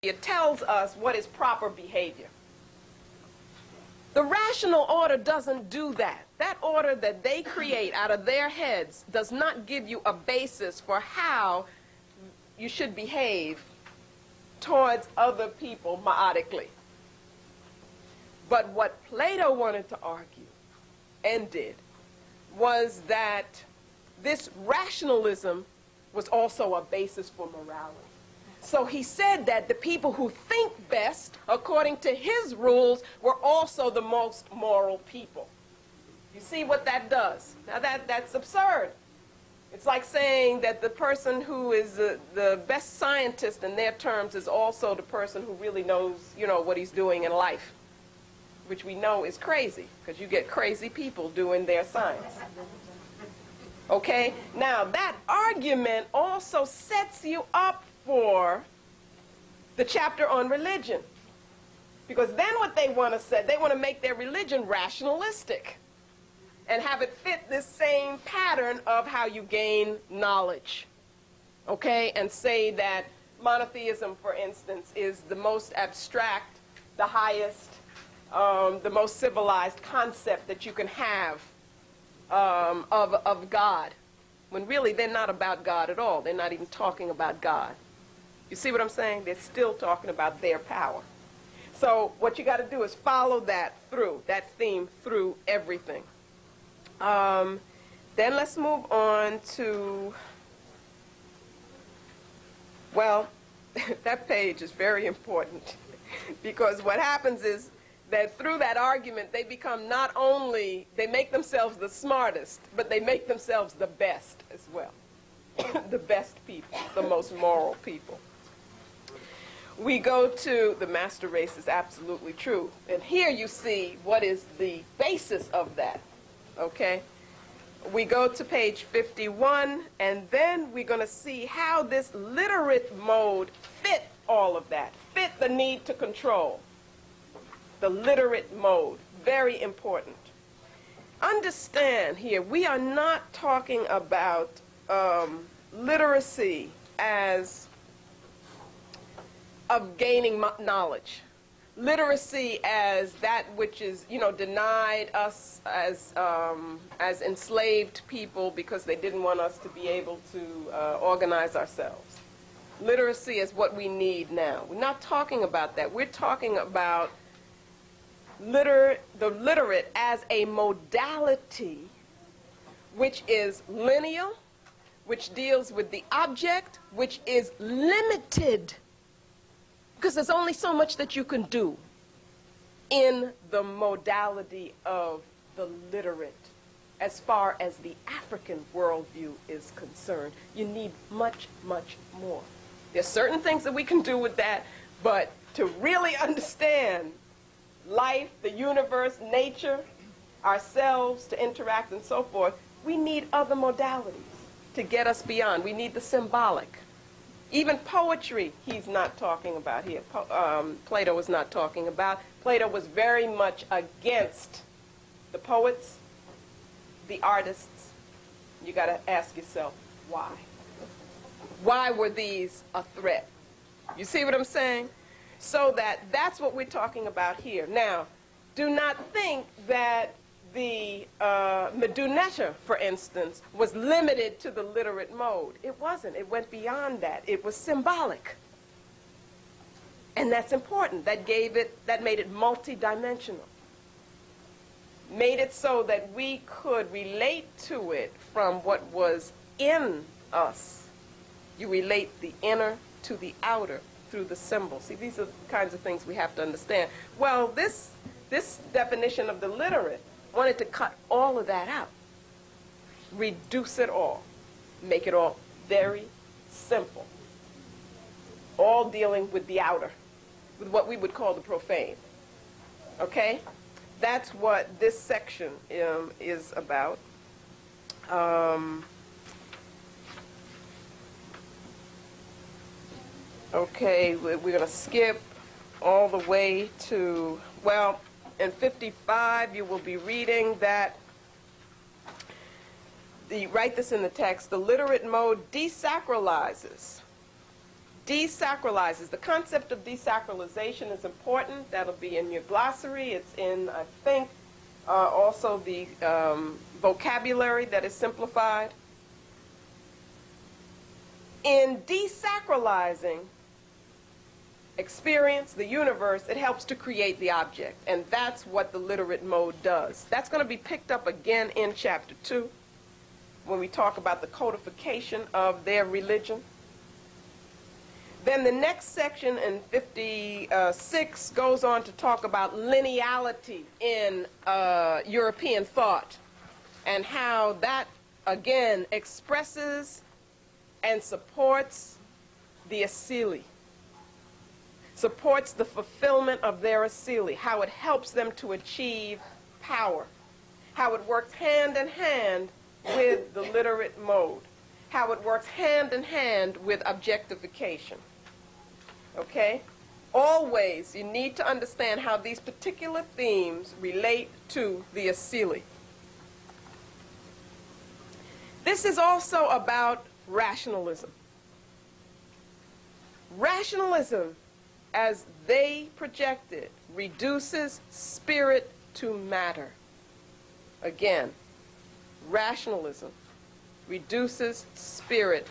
It tells us what is proper behavior. The rational order doesn't do that. That order that they create out of their heads does not give you a basis for how you should behave towards other people ma'atically. But what Plato wanted to argue, and did, was that this rationalism was also a basis for morality. So he said that the people who think best, according to his rules, were also the most moral people. You see what that does? Now that's absurd. It's like saying that the person who is the best scientist in their terms is also the person who really knows, what he's doing in life, which we know is crazy, because you get crazy people doing their science. Okay? Now, that argument also sets you up for the chapter on religion. Because then what they want to say, they want to make their religion rationalistic and have it fit this same pattern of how you gain knowledge. Okay? And say that monotheism, for instance, is the most abstract, the highest, the most civilized concept that you can have of God. When really they're not about God at all. They're not even talking about God. You see what I'm saying? They're still talking about their power. So what you got to do is follow that through, that theme through everything. Then let's move on to, well, that page is very important because what happens is that through that argument they become not only, they make themselves the smartest, but they make themselves the best as well. The best people, the most moral people. We go to the master race is absolutely true. And here you see what is the basis of that. Okay? We go to page 51, and then we're going to see how this literate mode fit all of that, fit the need to control. The literate mode, very important. Understand here, we are not talking about literacy as of gaining knowledge. Literacy as that which is, denied us as enslaved people because they didn't want us to be able to organize ourselves. Literacy is what we need now. We're not talking about that. We're talking about the literate as a modality which is lineal, which deals with the object, which is limited. Because there's only so much that you can do in the modality of the literate. As far as the African worldview is concerned, you need much, much more. There's certain things that we can do with that, but to really understand life, the universe, nature, ourselves, to interact and so forth, we need other modalities to get us beyond. We need the symbolic. Even poetry, he's not talking about here. Plato was not talking about. Plato was very much against the poets, the artists. You got to ask yourself, why? Why were these a threat? You see what I'm saying? So that's what we're talking about here. Now, do not think that the Medunetta, for instance, was limited to the literate mode. It wasn't. It went beyond that. It was symbolic. And that's important. That made it multidimensional. Made it so that we could relate to it from what was in us. You relate the inner to the outer through the symbol. See, these are the kinds of things we have to understand. Well, this definition of the literate wanted to cut all of that out, reduce it all, make it all very simple, all dealing with the outer, with what we would call the profane. Okay? That's what this section is about. Okay, we're going to skip all the way to, well, in 55, you will be reading that, write this in the text, the literate mode desacralizes desacralizes. The concept of desacralization is important. That'll be in your glossary. It's in, I think, also the vocabulary that is simplified. In desacralizing experience, the universe, it helps to create the object. And that's what the literate mode does. That's going to be picked up again in Chapter 2 when we talk about the codification of their religion. Then the next section in 56 goes on to talk about lineality in European thought and how that, again, expresses and supports the asili, supports the fulfillment of their asili, how it helps them to achieve power, how it works hand in hand with the literate mode, how it works hand in hand with objectification. Okay? Always, you need to understand how these particular themes relate to the asili. This is also about rationalism. Rationalism, as they project it, reduces spirit to matter. Again, rationalism reduces spirit